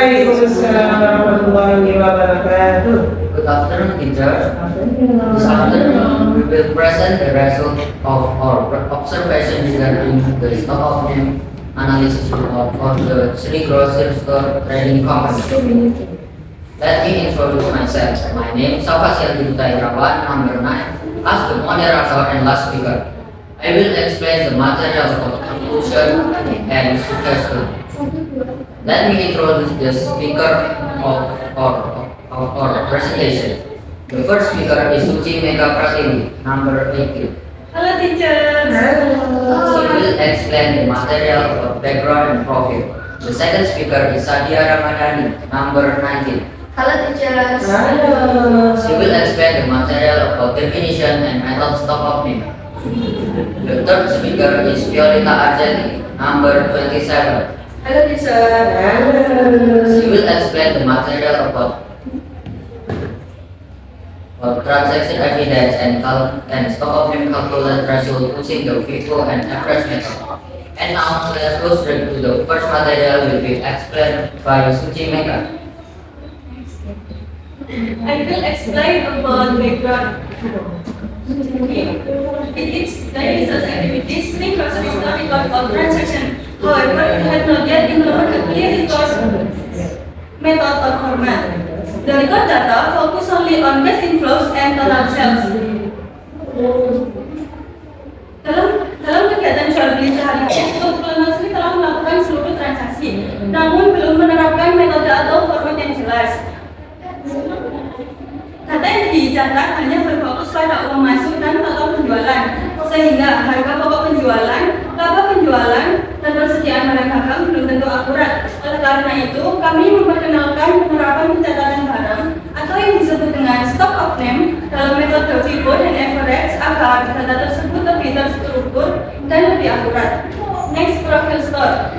Waalaikumsalam warahmatullahi wabarakatuh. Good afternoon, teacher. This afternoon, we will present the result of our observation regarding the stock of name analysis for the Sri Grocery Store Trading Company. Let me introduce myself. My name is Safasial Irawan, number 9, as the moderator and last speaker. I will explain the material of conclusion and suggestion. Let me introduce the speaker of our presentation. The first speaker is Suci Mega Pratiwi, number 18. Hello, teachers. She will explain the material of background and profit. The second speaker is Sadia Ramadhani, number 19. Hello, teachers. She will explain the material of definition and method stock opening. The third speaker is Violeta Argenti, number 27. Hello, teacher. She will explain the material about transaction evidence and stock option calculation threshold using the FIFO and average method. And now let's go straight to the first material will be explained by Suci Mega. I will explain about background. In its daily business activities, Sri Grocery Store record of transaction. However, it had not yet implemented a clear record method or format. The record data focus only on cash inflows and total sales. Dalam kegiatan jual beli sehari-hari, Kelompok Sri telah melakukan seluruh transaksi, namun belum menerapkan metode atau format yang jelas. Data yang dicatat hanya berfokus pada uang masuk dan total penjualan, sehingga harga pokok penjualan, laba penjualan, dan persediaan barang dagang belum tentu akurat. Oleh karena itu, kami memperkenalkan penerapan pencatatan barang atau yang disebut dengan stock of name dalam metode FIFO dan average agar data tersebut lebih terstruktur dan lebih akurat. Next, profil store.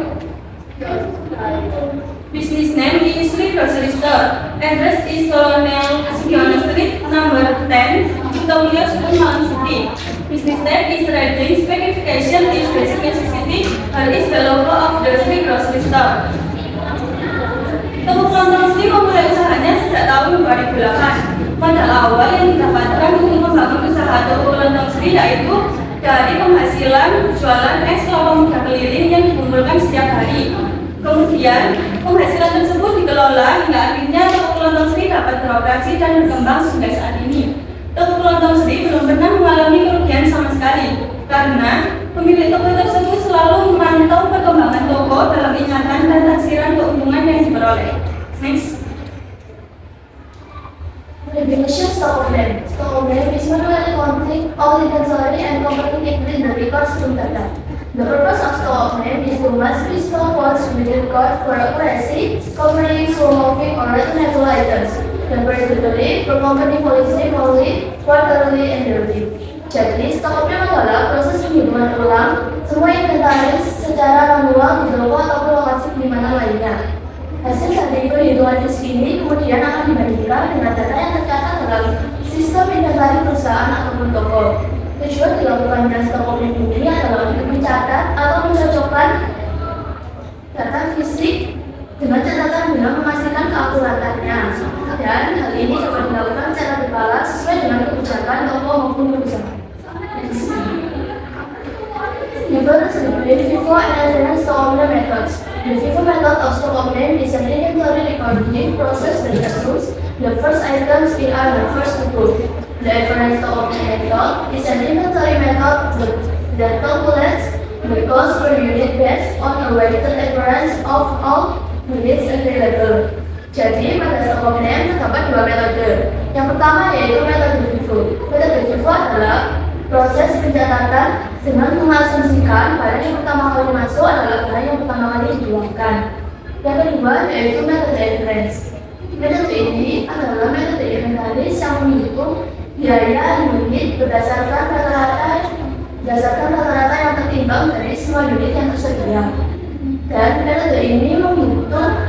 Business name is Sri Grocery Store. Address is Colonel Sugiono Street, number 10, Victoria School, Malang City. Business type is trading. Specification is basic necessity. Here is the logo of the Sri Grocery Store. Toko Kelontong Sri memulai usahanya sejak tahun 2008. Modal awal yang didapatkan untuk membangun usaha Toko Kelontong Sri yaitu dari penghasilan jualan es kelapa muda keliling yang dikumpulkan setiap hari. Kemudian, penghasilan tersebut dikelola hingga akhirnya Toko Kelontong Sri dapat beroperasi dan berkembang hingga saat ini. Toko Kelontong Sri belum pernah mengalami kerugian sama sekali, karena pemilik toko tersebut selalu memantau perkembangan toko dalam ingatan dan taksiran keuntungan yang diperoleh. Next. Definition stock of name. Stock of name is manually counting all inventory and company equity in the records to data. The purpose of stock of name is to match stock quotes with the record for accuracy, covering slow moving or returnable items, and particularly for company policy monthly, quarterly, and yearly. Jadi, stock of name adalah proses penghitungan ulang semua inventaris secara manual di toko ataupun lokasi di mana lainnya. Hasil dari perhitungan fisk ini kemudian akan dibandingkan dengan data yang tercatat dalam sistem inventaris perusahaan ataupun toko. Tujuan dilakukannya stock of name ini adalah untuk mencatat atau mencocokkan data fisik dengan catatan guna memastikan keakuratannya. Dan hal ini dapat dilakukan secara berkala sesuai dengan kebijakan toko maupun perusahaan. Difference between FIFO and alternate stock of name methods. The FIFO method of stock of name is an inventory recording process that assumes the first items are the first to prove. The average stock of name method is an inventory method that calculates the cost per unit based on a weighted average of all units available. Jadi pada stock of name terdapat dua metode. Yang pertama yaitu metode FIFO. Metode FIFO adalah proses pencatatan dengan mengasumsikan barang yang pertama kali masuk adalah barang yang pertama kali dijualkan. Yang kedua yaitu metode average. Metode ini adalah metode inventaris yang menghitung biaya unit berdasarkan rata-rata yang tertimbang dari semua unit yang tersedia. Dan metode ini menghitung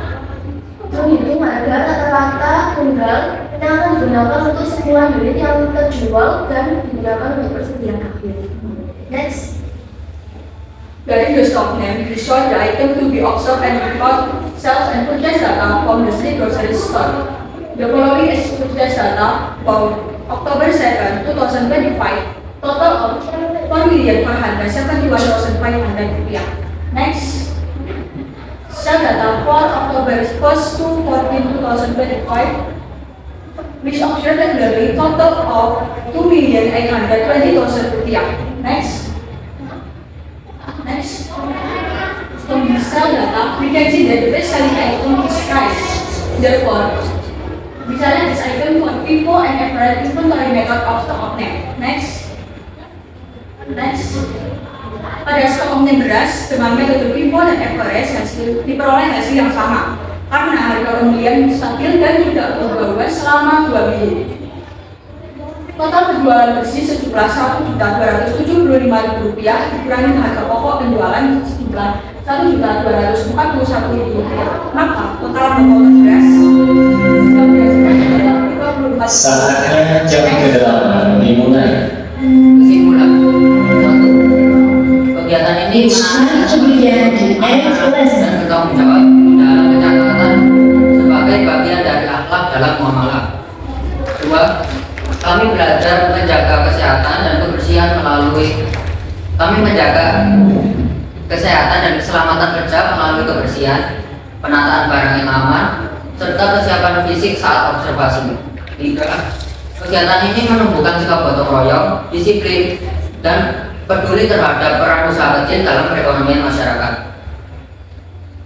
harga rata-rata tunggal yang akan digunakan untuk semua unit yang terjual dan digunakan untuk persediaan akhir. Next. During the stock name, we show the item to be observed and record sales and purchase data from the Sri Grocery Store. The following is purchase data for October 2nd, 2025. Total of 1,471,500 rupiah. Next, sales data for October 1st to 14, 2025, which observed regularly total of 2,820,000 rupiah. Next, from the sale data, we can see that the best selling item is price. Therefore, misalnya this item on Vivo and average inventory method of stock of name. Next, pada stok of name beras dengan metode Vivo dan average diperoleh hasil yang sama karena harga pembelian stabil dan tidak berubah selama 2 minggu. Total penjualan bersih sejumlah Rp1.275.000 dikurangi harga pokok penjualan sejumlah Rp1.241.000. Maka total penjualan beras Saatnya jam ke-8 dimulai. Kesimpulan. 1. Kegiatan ini dan bertanggung jawab dalam pencatatan sebagai bagian dari akhlak dalam muamalah. 2. Kami belajar menjaga kesehatan dan kebersihan melalui kesehatan dan keselamatan kerja melalui kebersihan, penataan barang yang aman, serta kesiapan fisik saat observasi. 3. Kegiatan ini menumbuhkan sikap gotong royong, disiplin, dan peduli terhadap peran usaha kecil dalam perekonomian masyarakat.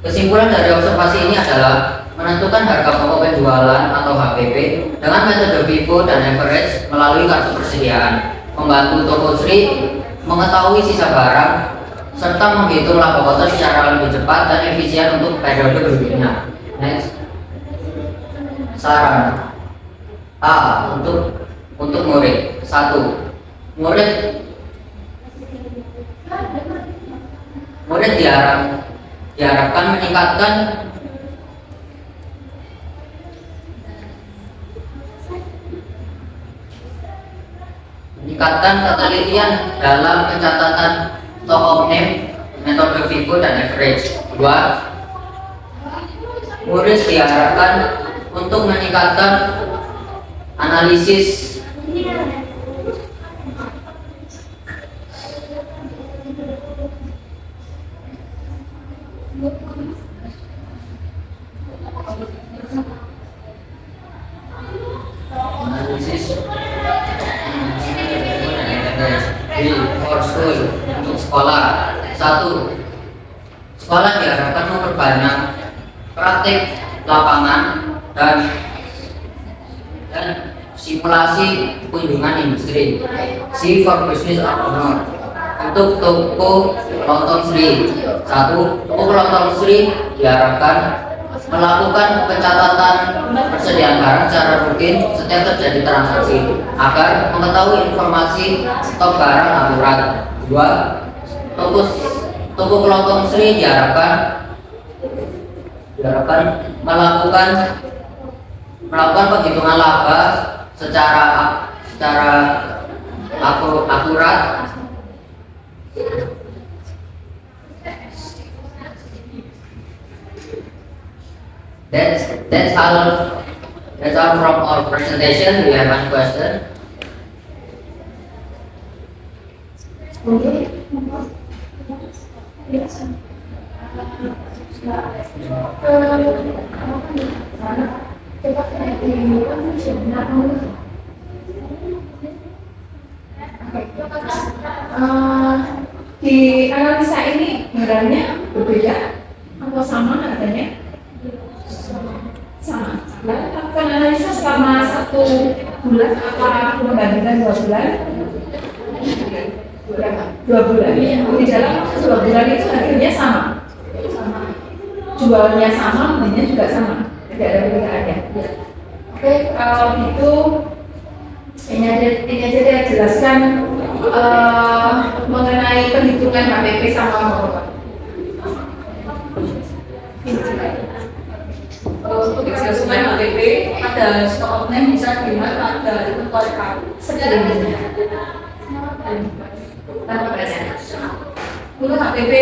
Kesimpulan dari observasi ini adalah menentukan harga pokok penjualan atau HPP dengan metode Vivo dan average melalui kartu persediaan, membantu toko Sri mengetahui sisa barang, serta menghitung laba kotor secara lebih cepat dan efisien untuk periode berikutnya. Next, saran A untuk murid. 1. Murid diharapkan meningkatkan ketelitian dalam pencatatan stock of name, metode Vivo dan average. 2. Murid diharapkan untuk meningkatkan analisis for school untuk sekolah. 1. Sekolah diharapkan memperbanyak praktik lapangan dan simulasi kunjungan industri. C for business owner untuk toko kelontong Sri. 1. Toko kelontong Sri diharapkan melakukan pencatatan persediaan barang secara rutin setiap terjadi transaksi agar mengetahui informasi stok barang akurat. 2. Toko kelontong Sri diharapkan melakukan penghitungan laba secara akurat. That's all from our presentation. We have one question. Di analisa ini barangnya berbeda atau sama harganya? Sama. Lakukan analisa selama 1 bulan apa membandingkan 2 bulan? 2 bulan. Di dalam 2 bulan itu harganya sama. Jualnya sama, belinya juga sama. Tidak ada perbedaannya. Oke, kalau gitu ini aja dia jelaskan mengenai perhitungan HPP sama Motor. Untuk adjustment HPP ada stock of name bisa dilihat ada inventory card sebelumnya. Tanpa present. Untuk HPP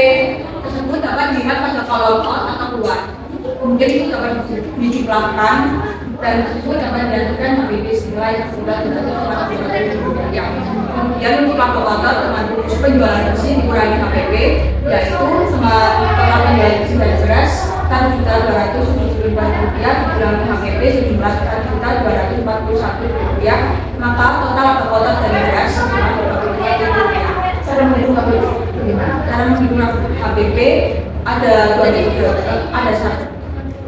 tersebut dapat dilihat pada kolom out atau keluar. Kemudian itu dapat dijumlahkan dan tersebut dapat dilakukan HPP senilai sebulan rupiah. Kemudian untuk laba total termasuk penjualan bersih dikurangi HPP, yaitu total penjualan bersih dari beras Rp1.270.000 dikurangi HPP sejumlah Rp1.241.000, maka total laba total dari beras Rp25.000. Cara menghitung HPP ada dua metode, ada satu.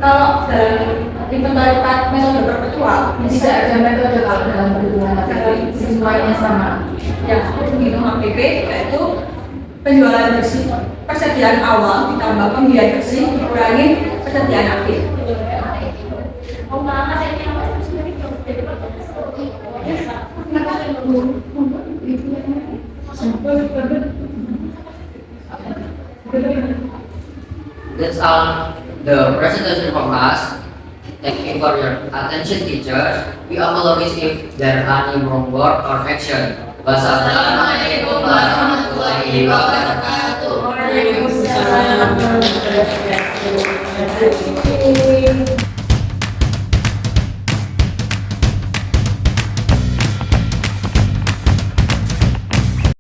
Kalau dalam inventaris metode perpetual, Tidak ada metode kalau dalam perhitungan HPP, semuanya sama. yang menghitung HPP yaitu penjualan bersih persediaan awal ditambah pembelian bersih dikurangi persediaan akhir. That's all the presentation from us. Thank you for your attention, teachers. We apologize if there are any wrong word or action. Wassalamualaikum warahmatullahi wabarakatuh. Waalaikumsalam warahmatullahi wabarakatuh.